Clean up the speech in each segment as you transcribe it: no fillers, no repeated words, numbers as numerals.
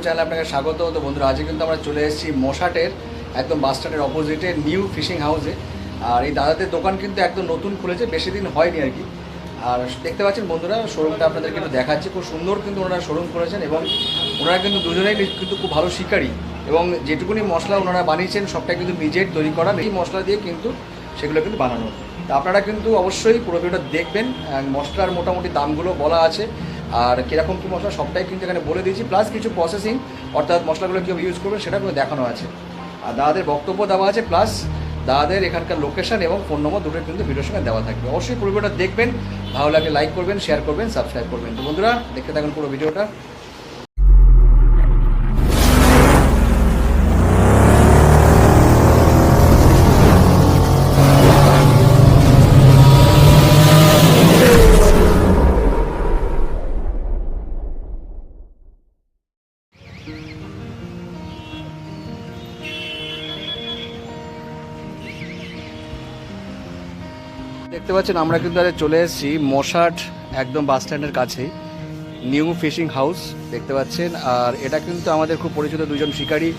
চ্যানেলে আপনাকে স্বাগত। তো বন্ধুরা, আজকে কিন্তু আমরা চলে এসেছি মশাটের একদম বাস স্ট্যান্ডের অপোজিটে নিউ ফিশিং হাউসে। আর এই দাদাদের দোকান কিন্তু একদম নতুন খুলেছে, বেশি দিন হয়নি আর কি। আর দেখতে পাচ্ছেন বন্ধুরা, শোরুমটা আপনাদেরকে একটু দেখাচ্ছি। খুব সুন্দর কিন্তু ওনারা শোরুম করেছেন এবং ওনারা কিন্তু দুজনেই কিন্তু খুব ভালো শিকারী এবং যেটুকুনি মশলা ওনারা বানিয়েছেন সবটাই কিন্তু নিজের তৈরি করা, এই মশলা দিয়ে কিন্তু সেগুলো কিন্তু বানানো। তা আপনারা কিন্তু অবশ্যই পুরো ভিডিওটা দেখবেন। মশলার মোটামুটি দামগুলো বলা আছে আর কীরকম কী মশলা সবটাই কিন্তু এখানে বলে দিয়েছি, প্লাস কিছু প্রসেসিং অর্থাৎ মশলাগুলো কীভাবে ইউজ করবেন সেটা কিন্তু দেখানো আছে। আর দাদাদের বক্তব্য দেওয়া আছে, প্লাস দাদাদের এখানকার লোকেশন এবং ফোন নম্বর দুটো কিন্তু ভিডিওর সঙ্গে দেওয়া থাকবে। অবশ্যই পুরো ভিডিওটা দেখবেন, ভালো লাগলে লাইক করবেন, শেয়ার করবেন, সাবস্ক্রাইব করবেন। তো বন্ধুরা, দেখতে থাকুন পুরো ভিডিওটা। দেখতে পাচ্ছেন আমরা কিন্তু আজ চলে এসেছি মশাট একদম বাস স্ট্যান্ডের কাছেই নিউ ফিশিং হাউস দেখতে পাচ্ছেন। আর এটা কিন্তু আমাদের খুব পরিচিত দুজন শিকারী,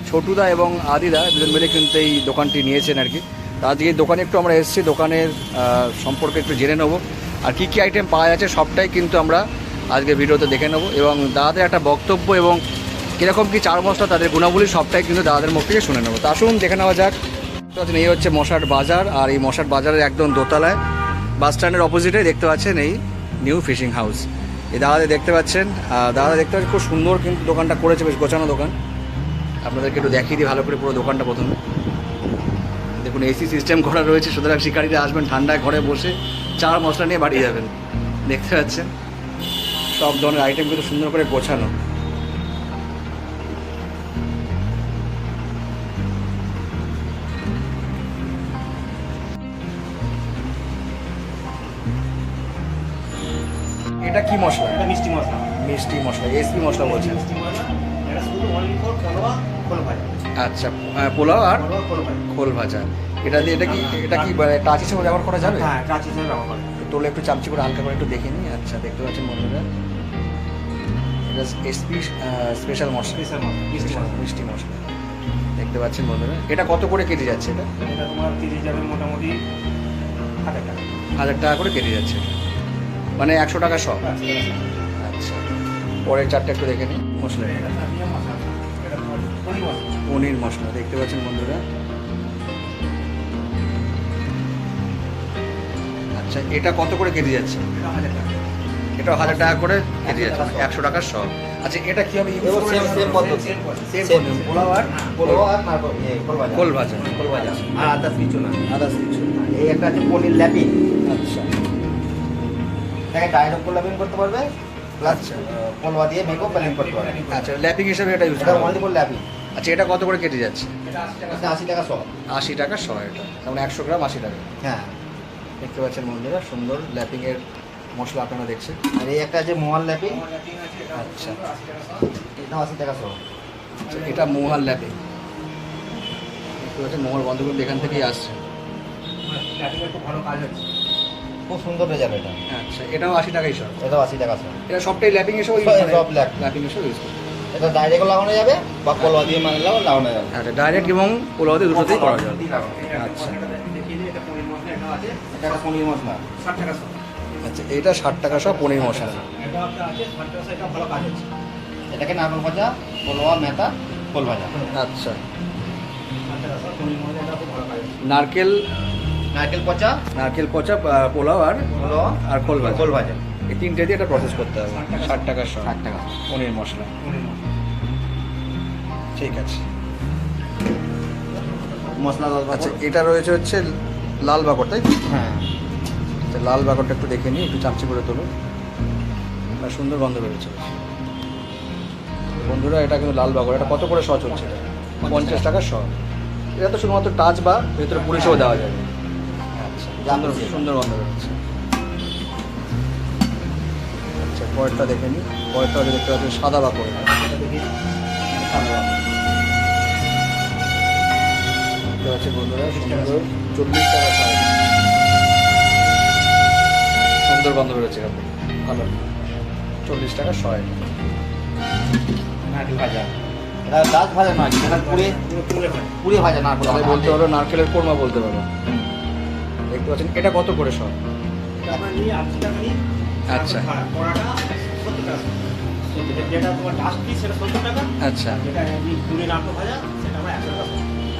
ছোটুদা এবং আদিদা, দুজন মিলে কিন্তু এই দোকানটি নিয়েছেন আর কি। তা আজকে এই দোকানে একটু আমরা এসেছি, দোকানের সম্পর্কে একটু জেনে নেবো আর কী কী আইটেম পাওয়া যাচ্ছে সবটাই কিন্তু আমরা আজকে ভিডিওতে দেখে নেবো এবং দাদাদের একটা বক্তব্য এবং কীরকম কী চার মশলা তাদের গুণাবলী সবটাই কিন্তু দাদাদের মুখ থেকে শুনে নেবো। তা আসুন দেখে নেওয়া যাক। এই হচ্ছে মশাট বাজার, আর এই মশাট বাজারের একদম দোতলায় বাস স্ট্যান্ডের অপোজিটে দেখতে পাচ্ছেন এই নিউ ফিশিং হাউস। এই দাদাদের দেখতে পাচ্ছেন, দাদা দেখতে পাচ্ছেন খুব সুন্দর কিন্তু দোকানটা করেছে, বেশ গোছানো দোকান। আপনাদেরকে একটু দেখিয়ে দিই ভালো করে পুরো দোকানটা। প্রথমে দেখুন এসি সিস্টেম করা রয়েছে, সুতরাং শিকারীরা আসবেন ঠান্ডায় ঘরে বসে চার মশলা নিয়ে বাড়ি যাবেন। দেখতে পাচ্ছেন সব ধরনের আইটেম কিন্তু সুন্দর করে গোছানো। এটা কি মশলা? এটা মিষ্টি মশলা। মিষ্টি মশলা, এসপি মশলা বলছেন। মিষ্টি মশলা এটা শুধু অনলি ফর পোলাও, খোল ভাজা। আচ্ছা, পোলাও আর খোল ভাজা। খোল ভাজা। এটা দিয়ে এটা কি টাচ হিসেবে ব্যবহার করা যাবে? হ্যাঁ, টাচ হিসেবে ব্যবহার করা যাবে। তোলে একটু চামচি করে হালকা করে একটু দেখে নিই। আচ্ছা, দেখতে পাচ্ছেন বন্ধুরা, এটা এসপি স্পেশাল মশলা, স্পেশাল মশলা, মিষ্টি মশলা। মিষ্টি মশলা দেখতে পাচ্ছেন বন্ধুরা। এটা কত করে কেটে যাচ্ছে? এটা তোমার 30 যাবে মোটামুটি 1000 টাকা। 1000 টাকা করে কেটে যাচ্ছে, মানে 100 টাকা সব। আচ্ছা, পরের চারটে একটু দেখে নিই মশলা। এটা সাবিয়া মশলা, এটা তোমার পনির মশলা। পনির মশলা দেখতে পাচ্ছেন বন্ধুরা। আচ্ছা, এটা কত করে কেটে যাচ্ছে? এটা 1000 টাকা। এটা 1000 টাকা করে কেটে যাচ্ছে, 100 টাকা সব। আচ্ছা, এটা কি হবে? সেম পদ্ধতি। পোলাও আর খোল ভাজা। খোল ভাজা আর আদার্স কিছু না। আদার্স কিছু। এই একটা আছে পনির ল্যাপিং। আচ্ছা এটাকে ডাইরেক্ট ল্যাপিং করতে পারবে, প্লাস আচ্ছা। পোলওয়া দিয়ে মেকও প্ল্যানিং করতে পারবে। আচ্ছা, ল্যাপিং হিসেবে এটা ইউজ এটা করা অনলি ফর ল্যাপিং। আচ্ছা, এটা কত করে কেটে যাচ্ছে? এটা 80 টাকা সব। 80 টাকা 100। এটা মানে 100 গ্রাম 80 টাকা। হ্যাঁ, দেখতে পাচ্ছেন বন্ধুরা, সুন্দর ল্যাপিংয়ের মশলা আপনারা দেখছেন। আর এই একটা আছে মোয়াল ল্যাপিং। আচ্ছা, এটা 80 টাকা সব। আচ্ছা, এটা মোহাল ল্যাপিং। দেখতে পাচ্ছেন মোহাল বন্ধুগুলো এখান থেকেই আসছে। খুব ভালো কাজ হচ্ছে, খুব সুন্দর রেজাল্ট এটা। আচ্ছা, এটাও 80 টাকাই সব। এটাও 80 টাকা সব। এটা সবটাই ল্যাপিং এসেও সব ল্যাপিং এসেও ইউজ করবে। এটা ডাইরেক্ট লাগানো যাবে বা পোলওয়া দিয়ে মারলেও লাগানো যাবে। আচ্ছা, ডাইরেক্ট এবং পোলাওতে দুটোতেই করা যাবে। আচ্ছা। এটা পনির মশলা, এটা আছে। এটা পনির মশলা 60 টাকা সব। আচ্ছা, এটা 60 টাকা সব পনির মশলা। এটা আছে 60 টাকা, এটা ভালো কাজ হচ্ছে। এটাকে নারকেল ভাজা, পোলওয়া, মেথা, খোল ভাজা। আচ্ছা, 60 টাকা সব পনির মশলা, এটা খুব ভালো কাজ হচ্ছে। নারকেল নারকেল পচা, পচা, পোলাও আর পোলওয়া আর খোল ভাজা। খোল ভাজা এই তিনটে দিয়ে এটা প্রসেস করতে হবে। 60 টাকা সব 60 টাকা পনির মশলা। পনির মশলা। ঠিক আছে। মশলা দাও। আচ্ছা, এটা রয়েছে হচ্ছে লাল বাকর, তাই তো? হ্যাঁ, আচ্ছা, লাল বাকরটা একটু দেখে নিই, একটু চামচি করে তোলো। আর সুন্দর গন্ধ বেরোচ্ছে বন্ধুরা। এটা কিন্তু লাল বাকর। এটা কত করে শ চলছে? এটা 50 টাকা শ। এটা তো শুধুমাত্র টাচ বা ভেতরে পুলিশও দেওয়া যাবে। আচ্ছা, সুন্দর সুন্দর গন্ধ বেরোচ্ছে। আচ্ছা, পরেরটা দেখে নিই। পরেরটা দেখতে পাচ্ছি সাদা বাকর। দেখতে পাচ্ছি বন্ধুরা, সুন্দর 40 টাকা সাইজ। সুন্দর গন্ধ বেরোচ্ছে, ভালো। 40 টাকা 100। নারকেল ভাজা। এটা ডাস্ট ভাজা নয়, এটা পুড়ে ভাজা নারকেল। তাহলে বলতে পারো নারকেলের কোরমা বলতে পারো। দেখতে পাচ্ছেন এটা কত করে সব? আমরা নিয়ে 80 টাকা নিই। আচ্ছা কড়াটা 70 টাকা। যেটা তোমার ডাস্ট পিস সেটা 70 টাকা। আচ্ছা যেটা এমনি পুড়ে নারকেল ভাজা সেটা আমরা 100 টাকা।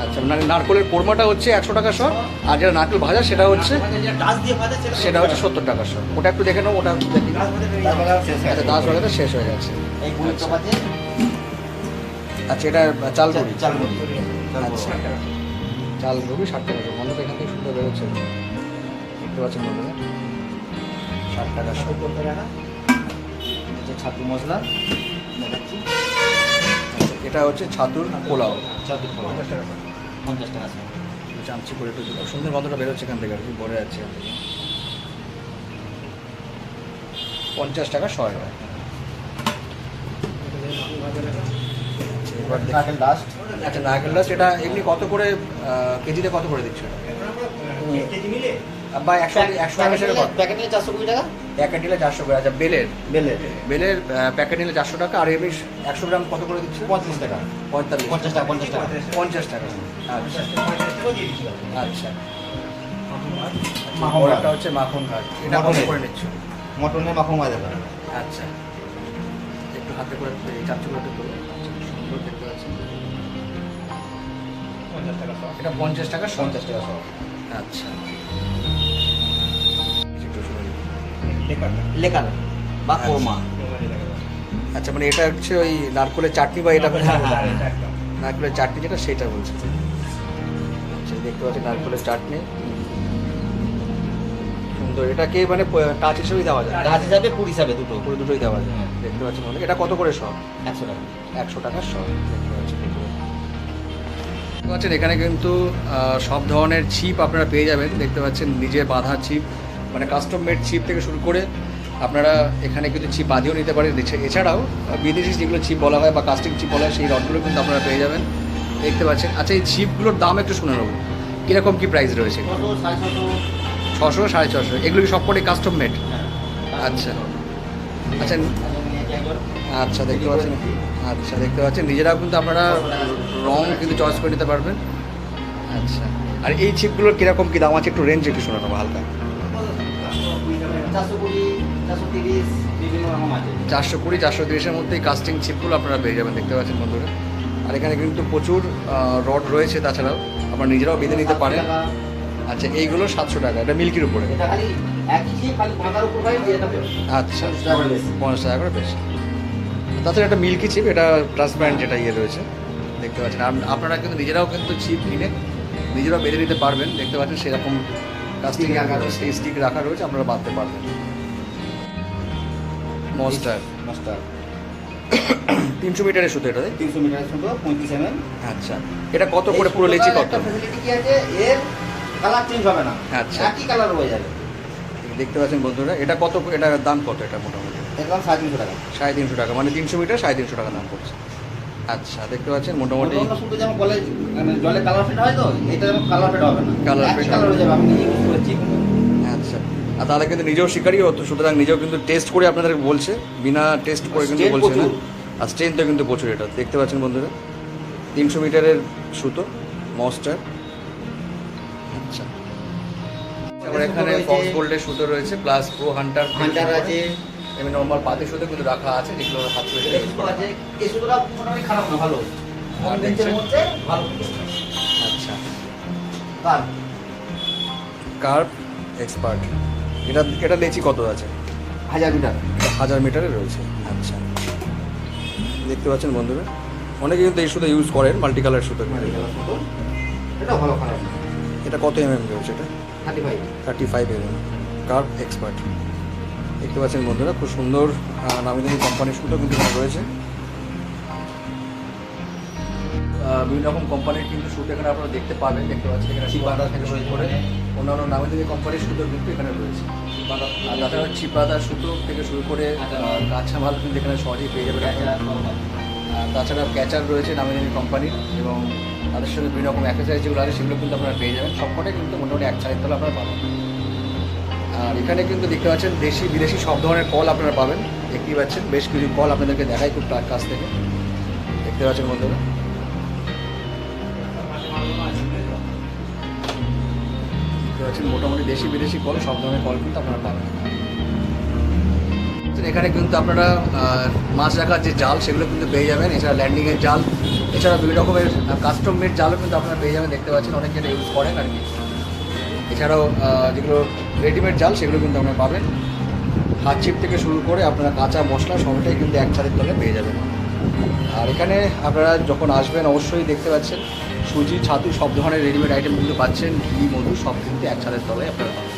আচ্ছা, মানে নারকেলের কোরমাটা হচ্ছে 100 টাকা সব, আর যেটা নারকেল ভাজা সেটা হচ্ছে ডাস্ট দিয়ে ভাজা সেটা হচ্ছে 70 টাকা সব। ওটা একটু দেখে নাও, ওটা একটু দেখি। ডাস্ট ভাজা বেরিয়ে তারপরে যাবে। শেষ হয়ে আচ্ছা, গেছে। 10 টাকাতে শেষ হয়ে গেছে। এই গুঁড়ো চপাতে আচ্ছা, এটা চাল রুটি। চালমুড়ি। আচ্ছা। চাল রুটি 60 টাকা। বন্ধুটা এখান থেকে সুন্দর বেরোচ্ছে, দেখতে পাচ্ছেন বন্ধুরা, 60 টাকা সব। 70 টাকা। হচ্ছে ছাতু মশলা দেখাচ্ছি। আচ্ছা, এটা হচ্ছে ছাতুর পোলাও। ছাতু 50 টাকা। 50 টাকা আছে। চামচি করে একটু দিলাম। সুন্দর গন্ধটা বেরোচ্ছে এখান থেকে, আর কি ভরে যাচ্ছে এখান থেকে। 50 টাকা 100 টাকা। এবার দেখি। নারকেল ডাস্ট আচ্ছা, নারকেল ডাস্ট এটা এমনি কত করে কেজিতে কত করে দিচ্ছ? কেজি নিলে বা 100 টাকা সেটা কত? প্যাকেট নিয়ে 420 টাকা। প্যাকেট নিলে 400 করে। আচ্ছা, বেলের বেলে বেলের প্যাকেট নিলে 400 টাকা, আর এমনি 100 গ্রাম কত করে দিচ্ছ? 35 টাকা। 45 50 টাকা 50 টাকা। 50 টাকা। আচ্ছা 50 টাকা দিয়ে দিচ্ছি। আচ্ছা। মাখন পরেরটা ভাত। হচ্ছে মাখন ঘাট। এটা কত মাখনের। করে নিচ্ছ? মটনের মাখন ভাজা। আচ্ছা, একটু হাতে করে এই চামচি করে একটু তোলো। আচ্ছা, সুন্দর দেখতে পাচ্ছেন। 50 টাকা সব। এটা 50 টাকা 50 টাকা সব। আচ্ছা, একটু শুনে নিই। লেকাটা। লেকার বা কোরমা। আচ্ছা, মানে এটা হচ্ছে ওই নারকেলের চাটনি বা এটা হ্যাঁ, এটা একদম। নারকেলের চাটনি যেটা সেটা বলছে। আচ্ছা, দেখতে পাচ্ছি নারকেলের চাটনি সুন্দর। এটাকে মানে টাচ হিসেবেই দেওয়া যায়, ডাস্ট হিসাবে পুরি হিসাবে দুটো। পুরো দুটোই দেওয়া যায়। দেখতে পাচ্ছি বলে এটা কত করে সব? 100 টাকা। 100 টাকা সব। দেখতে পাচ্ছেন এখানে কিন্তু সব ধরনের ছিপ আপনারা পেয়ে যাবেন। দেখতে পাচ্ছেন নিজে বাঁধা ছিপ, মানে কাস্টম মেড ছিপ থেকে শুরু করে আপনারা এখানে কিন্তু ছিপ বাঁধিয়েও নিতে পারেন। এছাড়াও বিদেশি যেগুলো ছিপ বলা হয় বা কাস্টিং ছিপ বলা হয় সেই রডগুলো কিন্তু আপনারা পেয়ে যাবেন, দেখতে পাচ্ছেন। আচ্ছা, এই ছিপগুলোর দাম একটু শুনে নেব, কীরকম কী প্রাইস রয়েছে? 600, 650। এগুলো কি সবকটাই কাস্টম মেড? আচ্ছা আচ্ছা আচ্ছা, দেখতে পাচ্ছেন। আচ্ছা, দেখতে পাচ্ছেন নিজেরাও কিন্তু আপনারা রং কিন্তু চয়েস করে নিতে পারবেন। আচ্ছা, আর এই ছিপগুলোর কীরকম কী দাম আছে একটু রেঞ্জ একটু শোনানো হালকা। 420, 430 বিভিন্ন রকম আছে। 420, 430-এর মধ্যে এই কাস্টিং ছিপগুলো আপনারা পেয়ে যাবেন, দেখতে পাচ্ছেন বন্ধুরা। আর এখানে কিন্তু প্রচুর রড রয়েছে, তাছাড়াও আপনারা নিজেরাও বেঁধে নিতে পারেন। আচ্ছা, এইগুলো 700 টাকা। এটা মিল্কির উপরে। এটা খালি এক কেজি খালি পাতার উপর খালি দিয়ে দেবে। আচ্ছা, 50 টাকা করে বেশি। 50 টাকা করে বেশি। তাছাড়া একটা মিল্কি ছিপ, এটা ট্রান্সপারেন্ট যেটা ইয়ে রয়েছে, দেখতে পাচ্ছেন। আপনারা কিন্তু নিজেরাও কিন্তু ছিপ কিনে নিজেরাও বেঁধে নিতে পারবেন, দেখতে পাচ্ছেন। সেরকম কাস্টিং রাখা রয়েছে, স্টিক রাখা রয়েছে, আপনারা বাঁধতে পারবেন। মস্টার মস্টার 300 মিটারের সুতো এটা, তাই? 300 মিটার ছোট 35 mm। আচ্ছা, এটা কত করে পুরো লেচি কত? ফ্যাসিলিটি কি আছে, এর কালার চেঞ্জ হবে না। আচ্ছা। একই কালার হয়ে যাবে। দেখতে পাচ্ছেন বন্ধুরা, এটা কত, এটার দাম কত? এটা মোটামুটি একদম 350 টাকা। 350 টাকা, মানে 300 মিটার 350 টাকা দাম পড়ছে। আচ্ছা, দেখতে পাচ্ছেন মোটামুটি। অন্য শুধু যেমন বলে মানে জলে কালার ফেড হয়, তো এটা যেমন কালার ফেড হবে না। Color একই fade কালার হবে। হয়ে যাবে। আমি নিজে ইউজ করেছি। আচ্ছা, আর তাহলে কিন্তু নিজেও শিকারই হতো, সুতরাং নিজেও কিন্তু টেস্ট করে আপনাদের বলছে, বিনা টেস্ট করে কিন্তু Strength বলছে না। প্রচুর। আর স্ট্রেংথও কিন্তু প্রচুর। এটা দেখতে পাচ্ছেন বন্ধুরা, 300 মিটারের সুতো মস্টার। আচ্ছা, তারপরে এখানে রয়েছে। ফক্স গোল্ডের সুতো রয়েছে, প্লাস প্রো হান্টার হান্টার আছে। এমনি নর্মাল পাতি সুতো কিন্তু রাখা আছে, যেগুলো হাত ধরে এই সুতো আছে। এই সুতোটা মোটামুটি খারাপ না, ভালো। কম রেঞ্জের মধ্যে ভালো। আচ্ছা, তার কার্ভ এক্সপার্ট। এটা লেচি কত আছে? 1000 মিটার। 1000 মিটারে রয়েছে। আচ্ছা, দেখতে পাচ্ছেন বন্ধুরা, অনেকে কিন্তু এই সুতো ইউজ করেন, মাল্টি কালার সুতো। সুতো এটা ভালো, খারাপ না। এটা কত রয়েছে? এটা 35। 35 কার্ভ এক্সপার্ট। দেখতে পাচ্ছেন বন্ধুরা, খুব সুন্দর নামি দামি কোম্পানির সুতো কিন্তু এখানে রয়েছে। বিভিন্ন রকম কোম্পানির কিন্তু সুতো এখানে আপনারা দেখতে পাবেন, দেখতে পাচ্ছেন। এখানে চিপাদা থেকে শুরু করে অন্যান্য নামি দামি কোম্পানির সুতো কিন্তু এখানে রয়েছে। আর তাছাড়া চিপাদা সুতো থেকে শুরু করে কাঁচা মাল কিন্তু এখানে সহজেই পেয়ে যাবেন। আর তাছাড়া ক্যাচার রয়েছে নামি দামি কোম্পানির, এবং তাদের সঙ্গে বিভিন্ন রকম অ্যাক্সেসরিজ যেগুলো আছে সেগুলো কিন্তু আপনারা পেয়ে যাবেন। সবকটাই কিন্তু মোটামুটি এক ছাদের তলা আপনারা পাবেন। আর এখানে কিন্তু দেখতে পাচ্ছেন দেশি বিদেশি সব ধরনের কল আপনারা পাবেন, দেখতেই পাচ্ছেন। বেশ কিছু কল আপনাদেরকে দেখাই খুব কাছ থেকে। দেখতে পাচ্ছেন বন্ধুরা। দেখতে পাচ্ছেন মোটামুটি দেশি বিদেশি কল, সব ধরনের কল কিন্তু আপনারা পাবেন। এখানে কিন্তু আপনারা মাছ রাখার যে জাল সেগুলো কিন্তু পেয়ে যাবেন, এছাড়া ল্যান্ডিংয়ের জাল, এছাড়া বিভিন্ন রকমের কাস্টম মেড জালও কিন্তু আপনারা পেয়ে যাবেন। দেখতে পাচ্ছেন অনেকে এটা ইউজ করেন আর কি। এছাড়াও যেগুলো রেডিমেড জাল সেগুলো কিন্তু আপনারা পাবেন। হাত ছিপ থেকে শুরু করে আপনারা কাঁচা মশলা সবটাই কিন্তু এক ছাদের তলে পেয়ে যাবেন। আর এখানে আপনারা যখন আসবেন অবশ্যই দেখতে পাচ্ছেন সুজি, ছাতু সব ধরনের রেডিমেড আইটেম কিন্তু পাচ্ছেন, ঘি, মধু সব কিন্তু এক ছাদের তলায় আপনারা পাবেন।